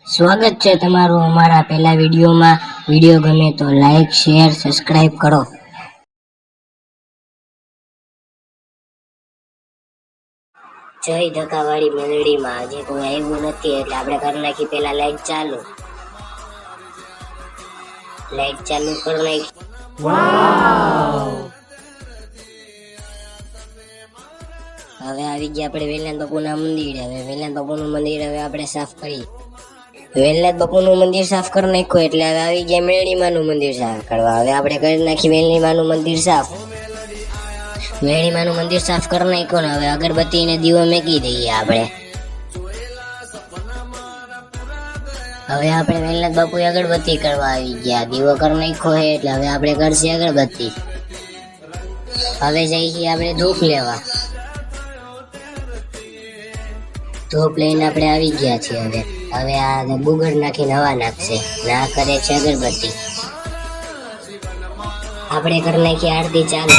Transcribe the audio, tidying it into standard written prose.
સ્વાગત છે તમારું અમારા પહેલા વિડીયોમાં। વિડીયો ગમે તો લાઈક શેર સબસ્ક્રાઇબ કરો। જય ધક્કાવાળી મંડળીમાં આજે કોઈ આવ્યું નથી એટલે આપણે કરી નાખી પહેલા લાઈટ ચાલુ કરી નાખી। હવે આવી ગયા આપણે વેલનાથ બાપુના મંદિર। હવે વેલનાથ બાપુનું મંદિર હવે આપણે સાફ કરી। વેલનાથ બાપુનું મંદિર સાફ કરી નાખ્યું એટલે હવે આવી ગયા મેળીમાનું મંદિર સાફ કરવા। હવે આપણે કરી નાખી મેળીમાનું મંદિર સાફ। મેળીમાનું મંદિર સાફ કરી નાખ્યું ને હવે અગરબત્તી ને દીવો મેકી દઈએ આપણે। હવે આપણે વેલનાથ બાપુ અગરબત્તી કરવા આવી ગયા। દીવો કરી નાખ્યો છે એટલે હવે આપણે કરશે અગરબત્તી। હવે જઈએ આપણે ધૂપ લેવા। ધૂપ લઈને આપણે આવી ગયા છીએ। હવે આ ગુગળ નાખીને હવા નાખશે ના કરે છે અગરબત્તી। આપણે કરી નાખી આરતી ચાલુ।